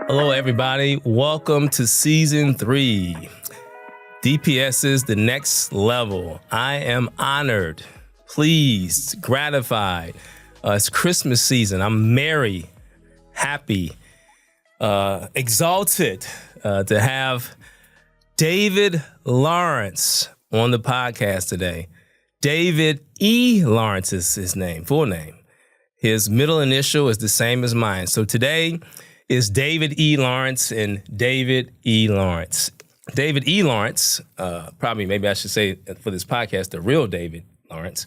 Hello, everybody. Welcome to Season 3. DPS is the next level. I am honored, pleased, gratified. It's Christmas season. I'm merry, happy, exalted to have David Lawrence on the podcast today. David E. Lawrence is his name, full name. His middle initial is the same as mine. So today is David E. Lawrence and David E. Lawrence. David E. Lawrence, maybe I should say for this podcast, the real David Lawrence,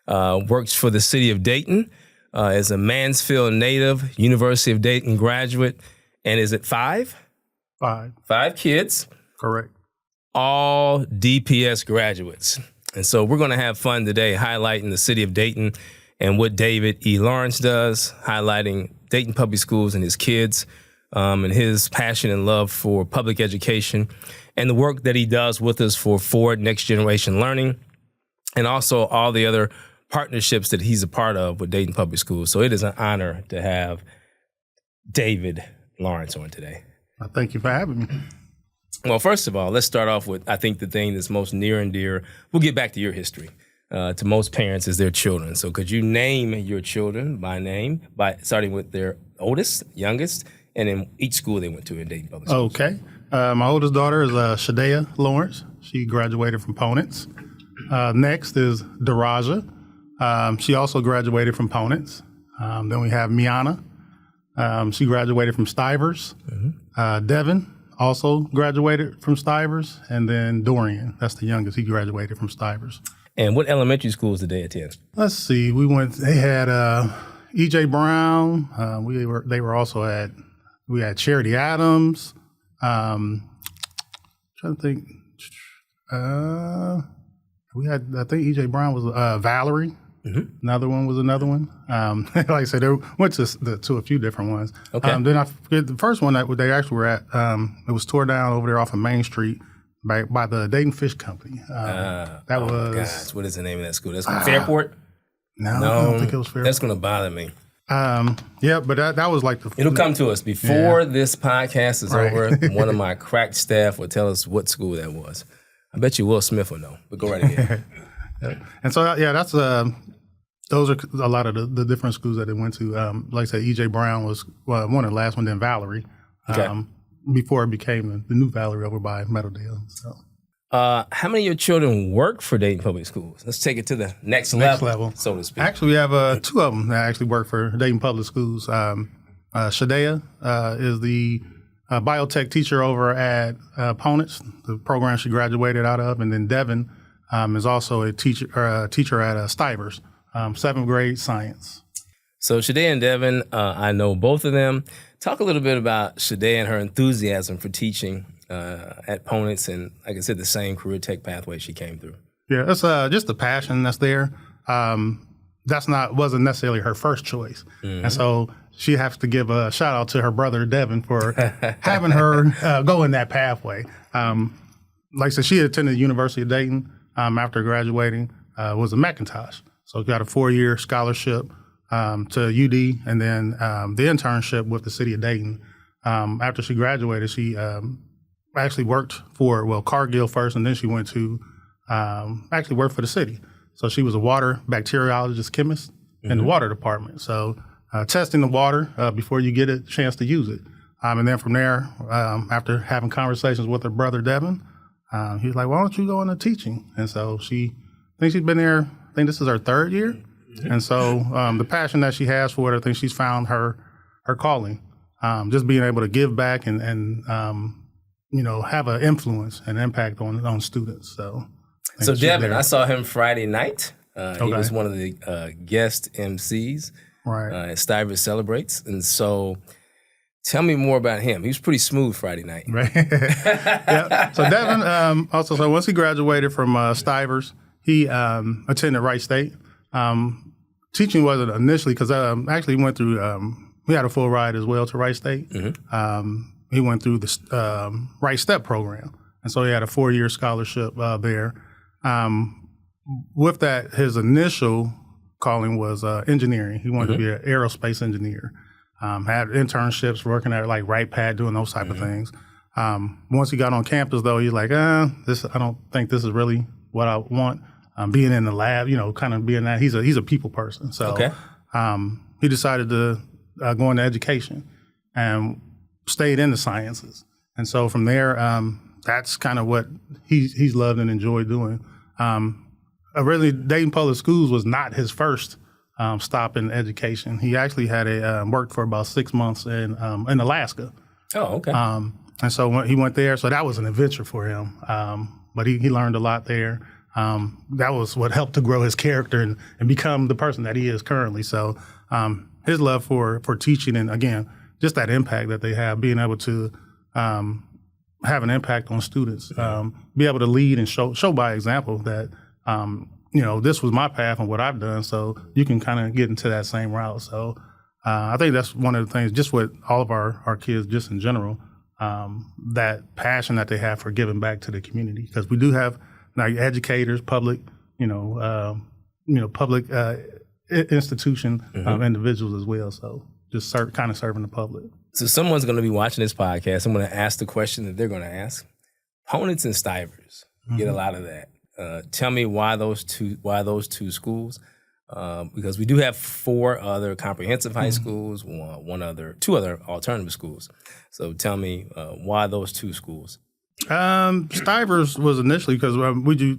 works for the city of Dayton, is a Mansfield native, University of Dayton graduate, and is it five? Five kids. Correct. All DPS graduates. And so we're going to have fun today highlighting the city of Dayton and what David E. Lawrence does, highlighting Dayton Public Schools and his kids, and his passion and love for public education, and the work that he does with us for Forward Next Generation Learning, and also all the other partnerships that he's a part of with Dayton Public Schools. So it is an honor to have David Lawrence on today. Thank you for having me. Well, first of all, let's start off with, I think, the thing that's most near and dear. We'll get back to your history. To most parents is their children. So could you name your children by name, by starting with their oldest, youngest, and in each school they went to in Dayton Public Schools? Okay. My oldest daughter is Shadea Lawrence. She graduated from Ponance. Next is Daraja. She also graduated from Ponance. Then we have Miana. She graduated from Stivers. Mm-hmm. Devin also graduated from Stivers. And then Dorian, that's the youngest. He graduated from Stivers. And what elementary schools did they attend? Let's see. They had E.J. Brown. They were also we had Charity Adams. Trying to think. We had, I think E.J. Brown was Valerie. Mm-hmm. Another one. Like I said, they went to a few different ones. Okay. Then I forget the first one that they actually were at. It was tore down over there off of Main Street by the Dayton Fish Company. What is the name of that school? That's Fairport? No, I don't think it was Fairport. That's going to bother me. Yeah, but that was like It'll come to us before this podcast is over. One of my crack staff will tell us what school that was. I bet you Will Smith will know, but go right ahead. And so, that's those are a lot of the different schools that they went to. Like I said, E.J. Brown was one of the last one, then Valerie. Okay. Before it became the new Valerie over by Meadowdale. So, how many of your children work for Dayton Public Schools? Let's take it to the next level, so to speak. Actually, we have two of them that actually work for Dayton Public Schools. Shadea is the biotech teacher over at Ponance, the program she graduated out of, and then Devin is also a teacher at Stivers, 7th grade science. So Shadea and Devin, I know both of them. Talk a little bit about Shadea and her enthusiasm for teaching at Ponance, and like I said, the same career tech pathway she came through. Yeah, it's just the passion that's there. Wasn't necessarily her first choice, and so she has to give a shout out to her brother Devin for having her go in that pathway. Like I said, she attended the University of Dayton after graduating. Was a McIntosh, so got a 4-year scholarship to UD, and then the internship with the city of Dayton. After she graduated, she actually worked for Cargill first, and then she went to actually work for the city. So she was a water bacteriologist chemist in the water department. So testing the water before you get a chance to use it. And then from there, after having conversations with her brother Devin, he was like, "Why don't you go into teaching?" And so I think she's been there. I think this is her 3rd year. And so the passion that she has for it, I think she's found her calling. Just being able to give back and have an influence and impact on students. So Devin, I saw him Friday night. He was one of the guest MCs at Stivers Celebrates. And so tell me more about him. He was pretty smooth Friday night. Right. Yeah. So Devin, so once he graduated from Stivers, he attended Wright State. Teaching wasn't initially because actually went through, we had a full ride as well to Wright State. Mm-hmm. He went through the Wright Step program. And so he had a 4-year scholarship there. With that, his initial calling was engineering. He wanted to be an aerospace engineer. Had internships working at like WritePad, doing those type of things. Once he got on campus, though, he's like, I don't think this is really what I want. Being in the lab, kind of being that he's a people person. So he decided to go into education and stayed in the sciences. And so from there, that's kind of what he's loved and enjoyed doing. Really, Dayton Public Schools was not his first stop in education. He actually had worked for about 6 months in Alaska. Oh, okay. And so when he went there, so that was an adventure for him. But he learned a lot there. That was what helped to grow his character and become the person that he is currently. So his love for teaching and, again, just that impact that they have, being able to have an impact on students, be able to lead and show by example that, this was my path and what I've done, so you can kind of get into that same route. So I think that's one of the things, just with all of our kids, just in general, that passion that they have for giving back to the community. Because we do have now educators, public, public institution individuals as well. So just kind of serving the public. So someone's going to be watching this podcast. I'm going to ask the question that they're going to ask. Ponitz and Stivers get a lot of that. Tell me why those two schools? Because we do have 4 other comprehensive high schools, 2 other alternative schools. So tell me why those 2 schools. Stivers was initially because we do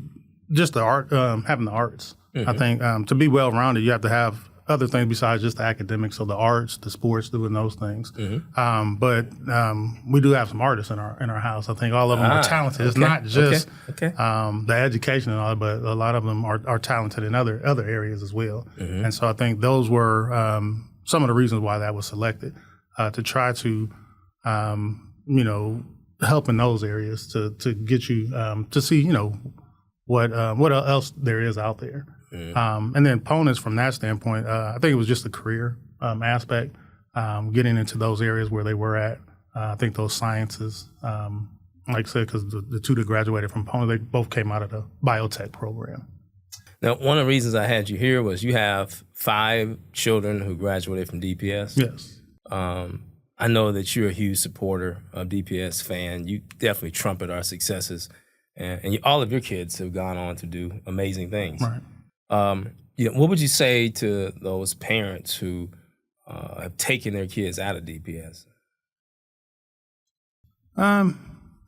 just the art, having the arts. I think to be well-rounded, you have to have other things besides just the academics, so the arts, the sports, doing those things. But we do have some artists in our house. I think all of them are talented. It's not just the education and all, but a lot of them are talented in other areas as well. And so I think those were some of the reasons why that was selected, to try to help in those areas to get you to see what else there is out there. And then Ponitz, from that standpoint, I think it was just the career aspect, getting into those areas where they were at. I think those sciences, like I said, because the 2 that graduated from Ponitz, they both came out of the biotech program. Now, one of the reasons I had you here was you have 5 children who graduated from DPS. Yes. I know that you're a huge supporter of DPS fan. You definitely trumpet our successes, and all of your kids have gone on to do amazing things. Right. What would you say to those parents who have taken their kids out of DPS?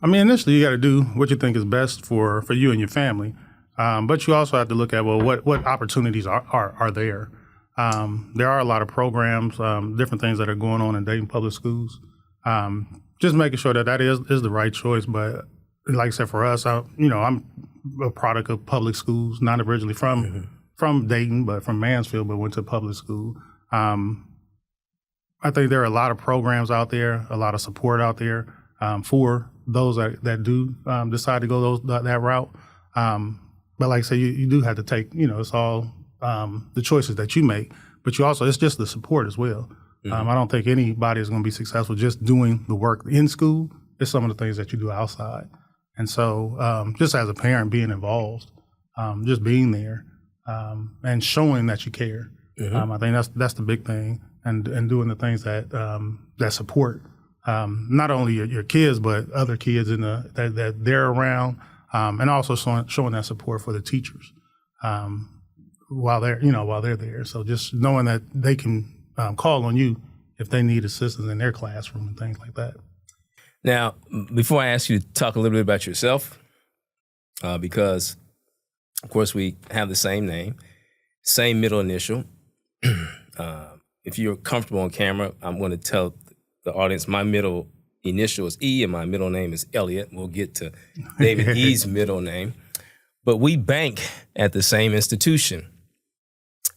Initially you got to do what you think is best for you and your family, but you also have to look at what opportunities are there. There are a lot of programs, different things that are going on in Dayton Public Schools. Just making sure that is the right choice. But like I said, for us, I'm a product of public schools, not originally from Dayton, but from Mansfield, but went to public school. I think there are a lot of programs out there, a lot of support out there for those that do decide to go that route. But like I said, you do have to take, it's all the choices that you make, but it's just the support as well. I don't think anybody is going to be successful just doing the work in school. It's some of the things that you do outside. And so just as a parent, being involved, just being there and showing that you care. I think that's the big thing, and doing the things that support not only your kids, but other kids that they're around, and also showing that support for the teachers while they're there. So just knowing that they can call on you if they need assistance in their classroom and things like that. Now, before I ask you to talk a little bit about yourself, because, of course, we have the same name, same middle initial. If you're comfortable on camera, I'm going to tell the audience my middle initial is E and my middle name is Elliott. We'll get to David E's middle name. But we bank at the same institution.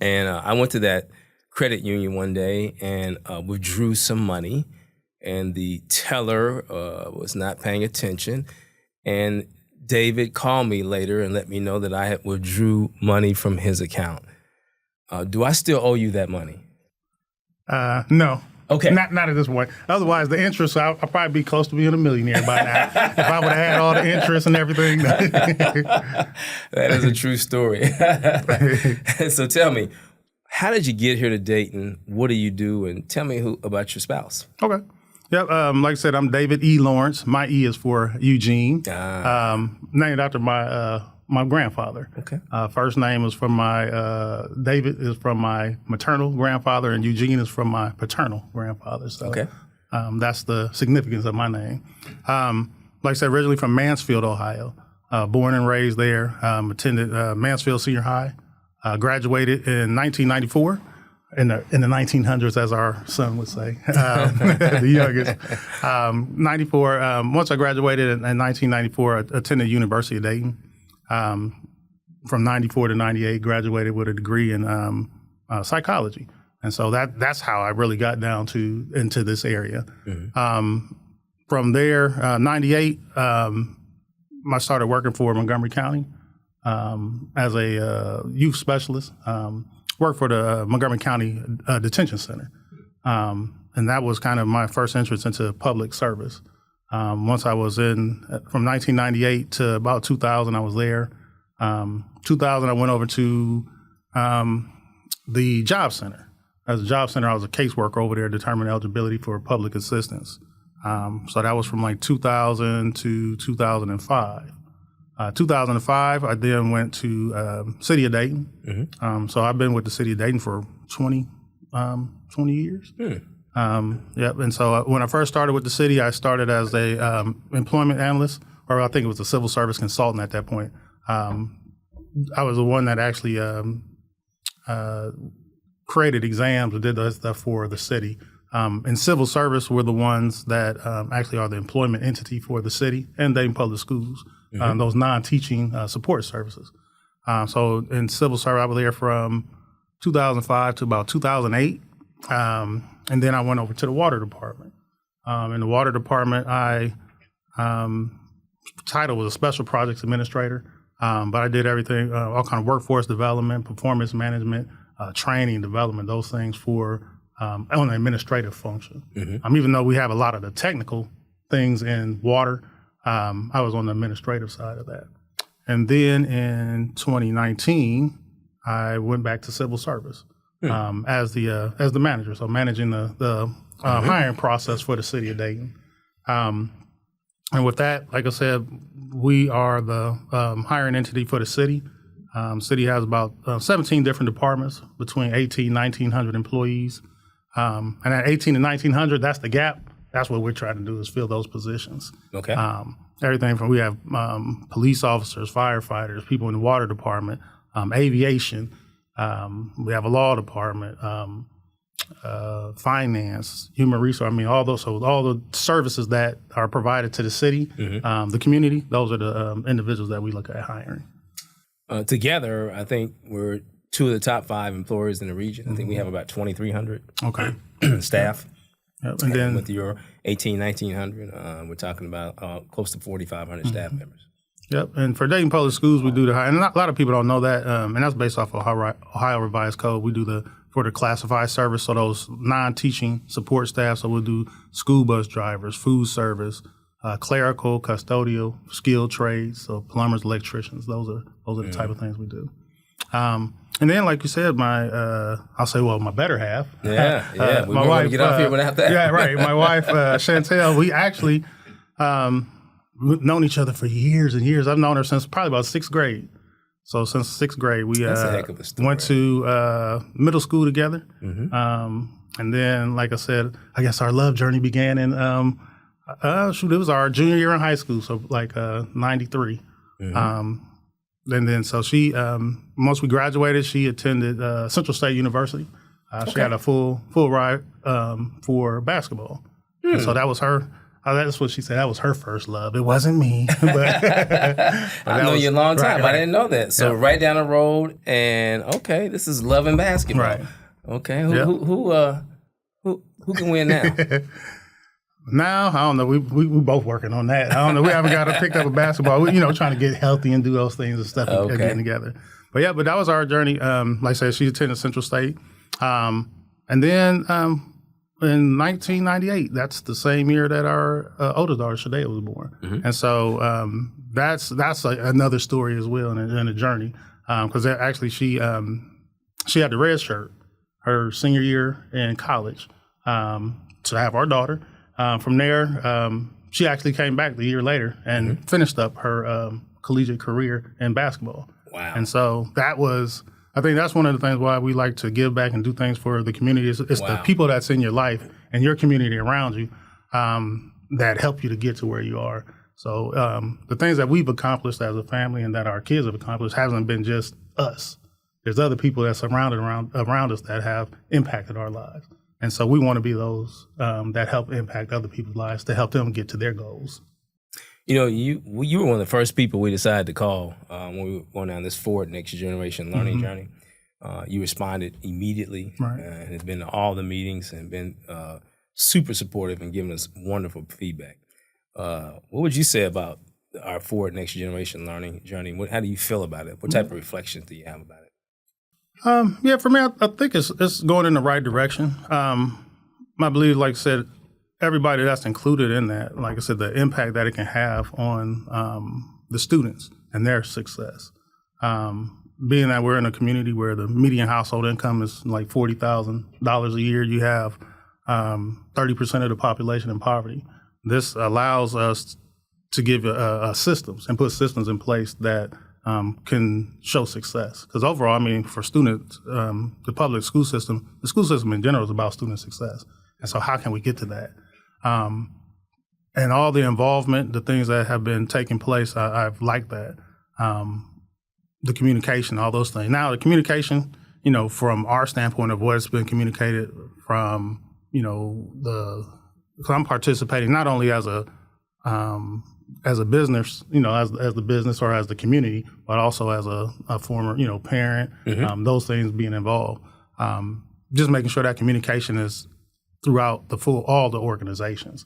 And I went to that credit union one day and withdrew some money. And the teller was not paying attention. And David called me later and let me know that I had withdrew money from his account. Do I still owe you that money? No. Okay. Not at this point. Otherwise, the interest, I'll probably be close to being a millionaire by now. If I would have had all the interest and everything. That is a true story. So tell me, how did you get here to Dayton? What do you do? And tell me about your spouse. Okay. Yep. Like I said, I'm David E. Lawrence. My E is for Eugene. Named after my grandfather. Okay. First name is from David is from my maternal grandfather, and Eugene is from my paternal grandfather. So okay. That's the significance of my name. Like I said, originally from Mansfield, Ohio. Born and raised there. Attended Mansfield Senior High. Graduated in 1994. In the 1900s, as our son would say, the youngest. 94. Once I graduated in 1994, I attended University of Dayton. From 94 to 98, graduated with a degree in psychology, and so that's how I really got down into this area. Mm-hmm. From there, 98, I started working for Montgomery County as a youth specialist. Worked for the Montgomery County Detention Center. And that was kind of my first entrance into public service. Once I was from 1998 to about 2000, I was there. 2000, I went over to the Job Center. As a Job Center, I was a caseworker over there, determining eligibility for public assistance. So that was from like 2000 to 2005. 2005, I then went to City of Dayton. Mm-hmm. So I've been with the City of Dayton for 20 years. Yep. And so when I first started with the city, I started as a employment analyst, or I think it was a civil service consultant at that point. I was the one that actually created exams and did that stuff for the city. And civil service were the ones that actually are the employment entity for the city and Dayton Public Schools. Mm-hmm. Those non-teaching support services. So in civil service, I was there from 2005 to about 2008. And then I went over to the water department. In the water department, title was a special projects administrator, but I did everything, all kind of workforce development, performance management, training, development, those things for on an administrative function. Mm-hmm. Even though we have a lot of the technical things in water, I was on the administrative side of that. And then in 2019, I went back to civil service as the manager, so managing the hiring process for the city of Dayton. And with that, like I said, we are the hiring entity for the city. City has about 17 different departments between 1,900 employees. And at 18 and 1,900, that's the gap. That's what we're trying to do is fill those positions. Okay. Everything from we have police officers, firefighters, people in the water department, aviation. We have a law department, finance, human resource. All those. So all the services that are provided to the city, the community. Those are the individuals that we look at hiring. Together, I think we're two of the top 5 employers in the region. I think we have about 2,300 staff. Yep. And then with your 1,900, we're talking about close to 4,500 staff members. Yep. And for Dayton Public Schools, we do the hire. And a lot of people don't know that. And that's based off of Ohio Revised Code. We do for the classified service, so those non-teaching support staff. So we'll do school bus drivers, food service, clerical, custodial, skilled trades, so plumbers, electricians. Those are the type of things we do. And then, like you said, my better half. Yeah. We want to get off here without that. Yeah, right. My wife, Chantel, we actually known each other for years and years. I've known her since probably about 6th grade. So since 6th grade, we That's a heck of a story. Went to middle school together. Mm-hmm. And then, like I said, I guess our love journey began in, it was our junior year in high school, so like 93. Mm-hmm. And then, so she, once we graduated, she attended Central State University. She had a full ride for basketball. And so that was her. That's what she said. That was her first love. It wasn't me. But I know you a long time. Right. I didn't know that. So right down the road, and okay, this is love and basketball. Right. Okay. Who can win now? Now, I don't know. We both working on that. I don't know. We haven't got to pick up a basketball. We, trying to get healthy and do those things and stuff and getting together. But that was our journey. Like I said, she attended Central State. And then in 1998, that's the same year that our oldest daughter, Shadea, was born. Mm-hmm. And so that's another story as well and a journey. Because actually she had the red shirt her senior year in college to have our daughter. From there, she actually came back the year later and finished up her collegiate career in basketball. Wow. And so I think that's one of the things why we like to give back and do things for the community. It's the people that's in your life and your community around you that help you to get to where you are. So the things that we've accomplished as a family and that our kids have accomplished hasn't been just us. There's other people that surrounded around us that have impacted our lives. And so we want to be those that help impact other people's lives to help them get to their goals. You know, you were one of the first people we decided to call when we were going down this Forward Next Generation learning journey. You responded immediately and have been to all the meetings and been super supportive and giving us wonderful feedback. What would you say about our Forward Next Generation learning journey? How do you feel about it? What type of reflections do you have about it? Yeah, for me, I think it's going in the right direction. I believe, like I said, everybody that's included in that, like I said, the impact that it can have on the students and their success. Being that we're in a community where the median household income is like $40,000 a year, you have 30% of the population in poverty. This allows us to give systems and put systems in place that can show success. Because overall, I mean, for students, the public school system in general is about student success. And so how can we get to that? And all the involvement, the things that have been taking place, I've liked that. The communication, all those things. Now, the communication, you know, from our standpoint of what's been communicated from, you know, because I'm participating not only as a business, you know, as the business or as the community, but also as a former, you know, parent, those things being involved. Just making sure that communication is throughout all the organizations.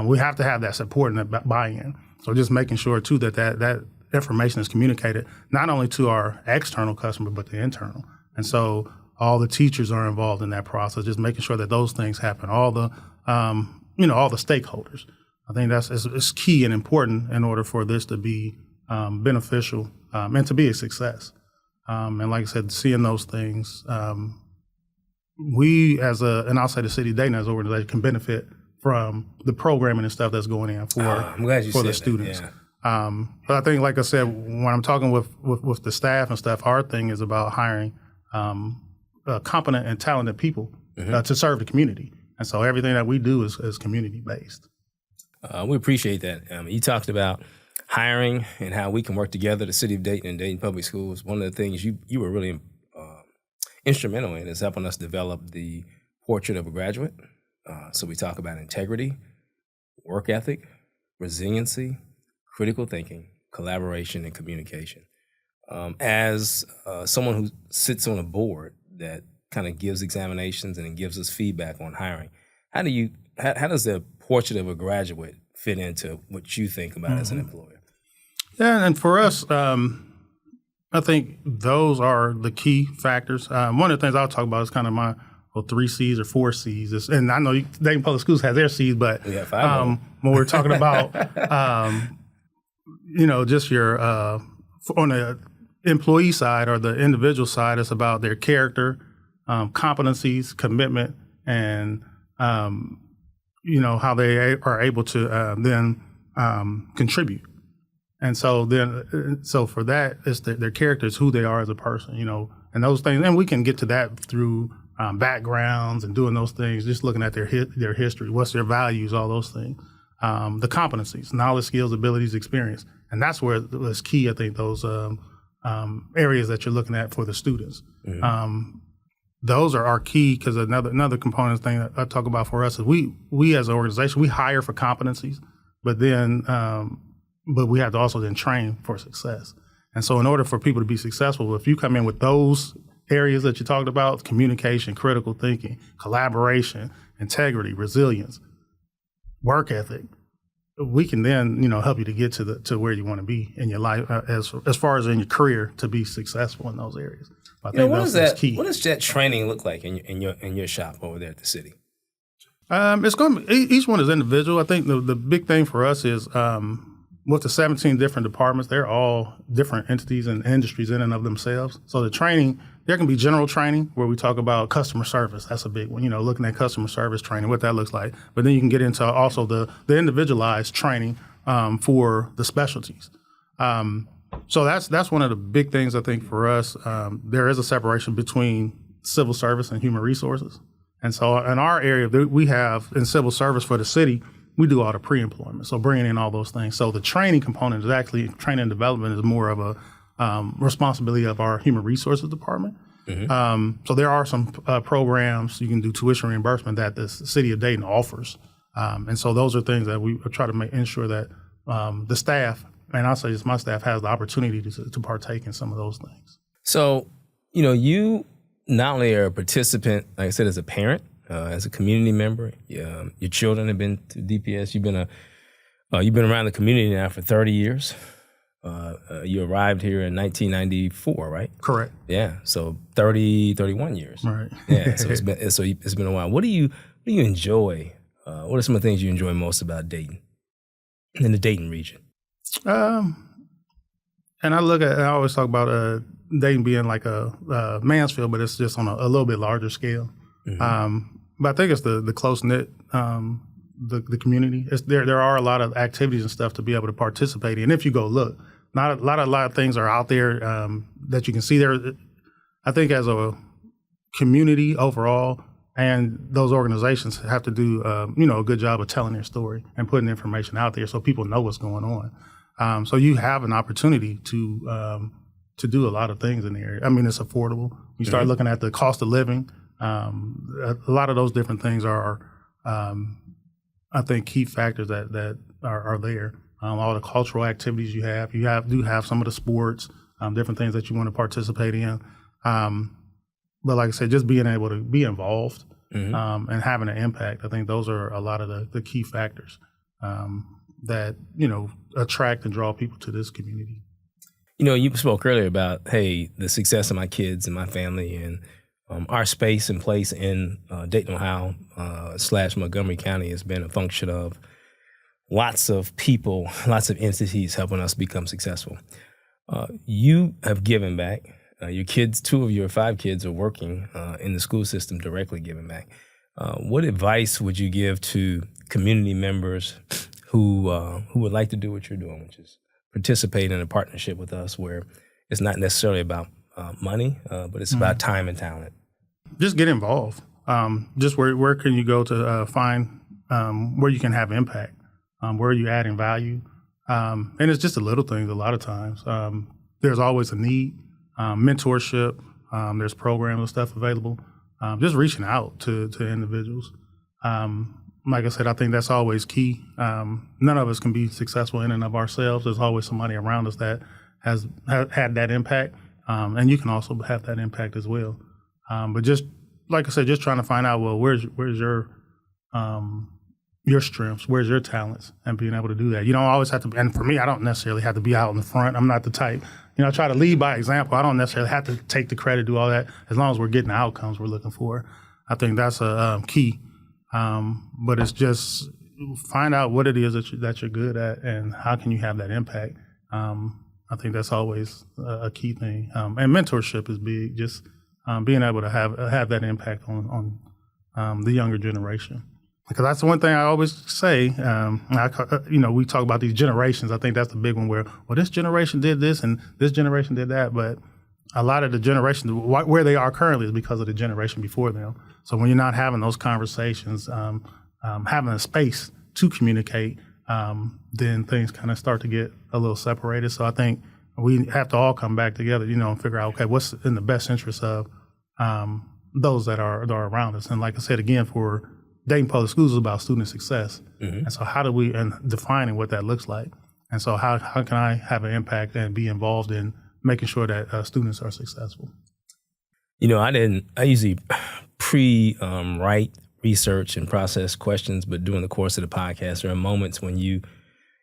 We have to have that support and that buy-in. So just making sure too that information is communicated not only to our external customer, but the internal. And so all the teachers are involved in that process, just making sure that those things happen. All the, all the stakeholders. I think it's key and important in order for this to be beneficial and to be a success. And like I said, seeing those things, we and I'll say the City of Dayton as an organization can benefit from the programming and stuff that's going in for the students. Yeah. But I think, like I said, when I'm talking with the staff and stuff, our thing is about hiring competent and talented people to serve the community. And so everything that we do is community-based. We appreciate that. You talked about hiring and how we can work together, the City of Dayton and Dayton Public Schools. One of the things you were really instrumental in is helping us develop the portrait of a graduate. So we talk about integrity, work ethic, resiliency, critical thinking, collaboration, and communication. As someone who sits on a board that kind of gives examinations and gives us feedback on hiring, how does the portrait of a graduate fit into what you think about as an employer? Yeah, and for us, I think those are the key factors. One of the things I'll talk about is kind of my 3 C's or 4 C's. And I know Dayton Public Schools has their C's, but when we're talking about, just your, on the employee side or the individual side, it's about their character, competencies, commitment, and, how they are able to then contribute. And so for that, it's their characters, who they are as a person, and those things. And we can get to that through backgrounds and doing those things, just looking at their history, what's their values, all those things. The competencies, knowledge, skills, abilities, experience. And that's where it's key, I think, those areas that you're looking at for the students. Those are our key, because another component thing that I talk about for us is we as an organization, we hire for competencies, but then but we have to also then train for success. And so in order for people to be successful, if you come in with those areas that you talked about, communication, critical thinking, collaboration, integrity, resilience, work ethic, we can then, help you to get to where you want to be in your life as far as in your career to be successful in those areas. I think that's key. What does that training look like in your shop over there at the city? It's going to be, each one is individual. I think the big thing for us is with the 17 different departments, they're all different entities and industries in and of themselves. So the training, there can be general training where we talk about customer service. That's a big one, looking at customer service training, what that looks like. But then you can get into also the individualized training for the specialties. So that's one of the big things I think for us. There is a separation between civil service and human resources. And so in our area, we have in civil service for the city, we do all the pre-employment, so bringing in all those things. So the training component is actually, training and development is more of a responsibility of our human resources department. So there are some programs, you can do tuition reimbursement that the city of Dayton offers. And so those are things that we try to ensure that the staff, and I'll say just my staff, has the opportunity to partake in some of those things. So, you not only are a participant, like I said, as a parent, as a community member, your children have been to DPS. You've been around the community now for 30 years. You arrived here in 1994, right? Correct. Yeah. So 31 years. Right. Yeah. So it's been a while. What do you enjoy? What are some of the things you enjoy most about Dayton, in the Dayton region? And I always talk about Dayton being like a Mansfield, but it's just on a little bit larger scale. But I think it's the close knit, the community. There are a lot of activities and stuff to be able to participate in. If you go look, not a lot of things are out there that you can see there. I think as a community overall, and those organizations have to do a good job of telling their story and putting information out there so people know what's going on. So you have an opportunity to do a lot of things in the area. I mean, it's affordable. You start looking at the cost of living. A lot of those different things are I think, key factors that are there. All the cultural activities you do have some of the sports, different things that you want to participate in. But like I said, just being able to be involved and having an impact, I think those are a lot of the key factors that, attract and draw people to this community. You spoke earlier about, hey, the success of my kids and my family and our space and place in Dayton, Ohio / Montgomery County has been a function of lots of people, lots of entities helping us become successful. You have given back. Your kids, 2 of your 5 kids are working in the school system directly giving back. What advice would you give to community members who would like to do what you're doing, which is participate in a partnership with us where it's not necessarily about money, but it's about time and talent? Just get involved. Just where can you go to find where you can have impact, where are you adding value? And it's just the little things a lot of times. There's always a need, mentorship, there's programs and stuff available. Just reaching out to individuals. Like I said, I think that's always key. None of us can be successful in and of ourselves. There's always somebody around us that has had that impact, and you can also have that impact as well. But just like I said, just trying to find out, well, where's your strengths, where's your talents, and being able to do that. You don't always have to. And for me, I don't necessarily have to be out in the front. I'm not the type. I try to lead by example. I don't necessarily have to take the credit, do all that. As long as we're getting the outcomes we're looking for, I think that's a key. But it's just find out what it is that you're good at and how can you have that impact. I think that's always a key thing. And mentorship is big. Just being able to have that impact on the younger generation. Because that's the one thing I always say. We talk about these generations. I think that's the big one where, well, this generation did this and this generation did that. But a lot of the generations, where they are currently is because of the generation before them. So when you're not having those conversations, having a space to communicate, then things kind of start to get a little separated. So I think we have to all come back together, and figure out, okay, what's in the best interest of those that are around us. And like I said, again, for Dayton Public Schools is about student success. And so how do we, and defining what that looks like. And so how can I have an impact and be involved in making sure that students are successful? I usually write research and process questions, but during the course of the podcast, there are moments when you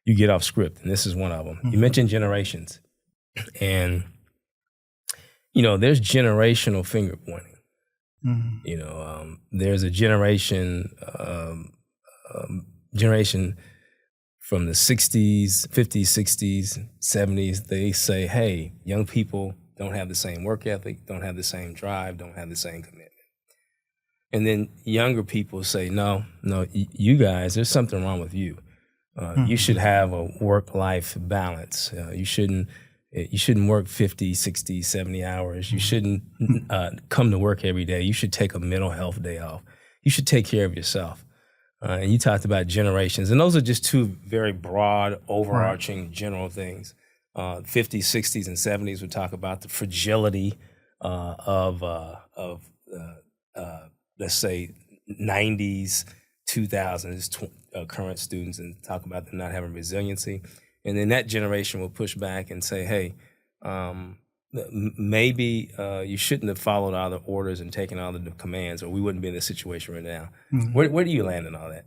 get off script, and this is one of them. You mentioned generations, and there's generational finger pointing. There's a generation from the 60s, 50s, 60s, 70s. They say, hey, young people, don't have the same work ethic, don't have the same drive, don't have the same commitment. And then younger people say, no, you guys, there's something wrong with you. You should have a work-life balance. You shouldn't work 50, 60, 70 hours. You shouldn't come to work every day. You should take a mental health day off. You should take care of yourself. And you talked about generations. And those are just two very broad, overarching, general things. 50s, 60s, and 70s would talk about the fragility of let's say, 90s, 2000s, current students, and talk about them not having resiliency. And then that generation will push back and say, hey, maybe you shouldn't have followed all the orders and taken all the commands, or we wouldn't be in this situation right now. Mm-hmm. Where do you land in all that?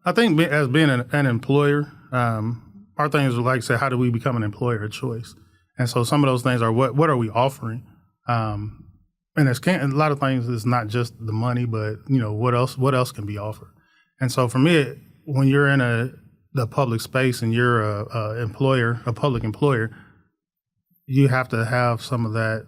I think as being an employer, our thing is, like I said, how do we become an employer of choice? And so some of those things are what are we offering? And a lot of things is not just the money, but what else can be offered. And so for me, when you're in the public space and you're a public employer, you have to have some of that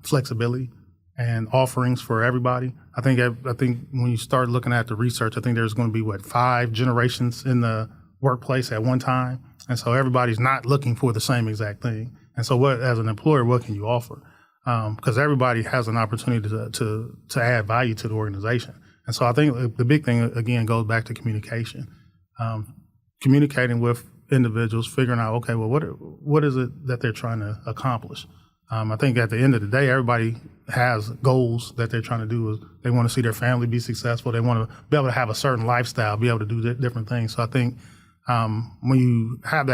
flexibility and offerings for everybody. I think when you start looking at the research, I think there's going to be 5 generations in the workplace at one time, and so everybody's not looking for the same exact thing. And so, as an employer, what can you offer? Because everybody has an opportunity to add value to the organization. And so I think the big thing, again, goes back to communication. Communicating with individuals, figuring out, okay, well, what is it that they're trying to accomplish? I think at the end of the day, everybody has goals that they're trying to do. They want to see their family be successful. They want to be able to have a certain lifestyle, be able to do different things. So I think when you have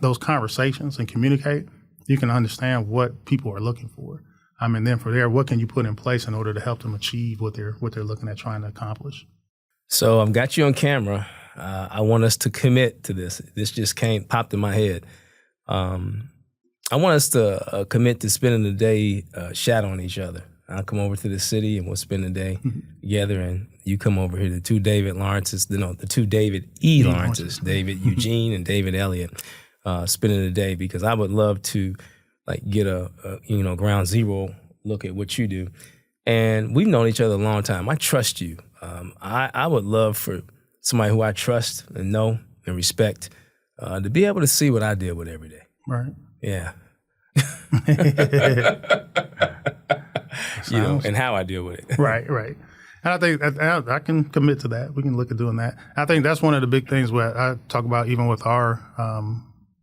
those conversations and communicate, you can understand what people are looking for. And then from there, what can you put in place in order to help them achieve what they're looking at trying to accomplish? So I've got you on camera. I want us to commit to this. This just popped in my head. I want us to commit to spending the day shadowing each other. I'll come over to the city and we'll spend the day together, and you come over here. The two David Lawrences, the two David E. Lawrences, David Eugene and David Elliott, spending the day, because I would love to get a ground zero look at what you do. And we've known each other a long time. I trust you. I would love for somebody who I trust and know and respect to be able to see what I deal with every day. Right. Yeah. And how I deal with it. Right. And I think I can commit to that. We can look at doing that. I think that's one of the big things where I talk about, even with our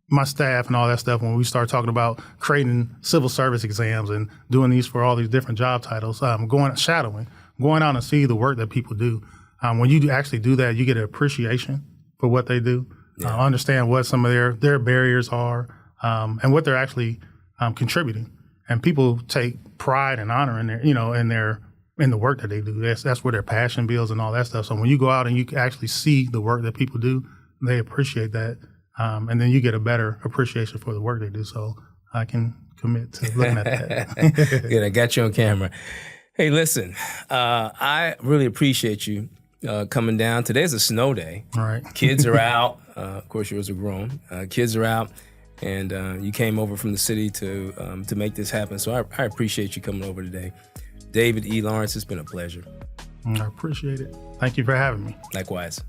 my staff and all that stuff, when we start talking about creating civil service exams and doing these for all these different job titles, going out and see the work that people do. When you actually do that, you get an appreciation for what they do, understand what some of their barriers are, and what they're actually contributing. And people take pride and honor in in the work that they do. That's where their passion builds and all that stuff. So when you go out and you actually see the work that people do, they appreciate that. And then you get a better appreciation for the work they do. So I can commit to looking at that. Good, I got you on camera. Hey, listen, I really appreciate you coming down. Today's a snow day. All right. Kids are out. Of course, yours are grown. Kids are out, and you came over from the city to make this happen. So I appreciate you coming over today. David E. Lawrence, it's been a pleasure. I appreciate it. Thank you for having me. Likewise.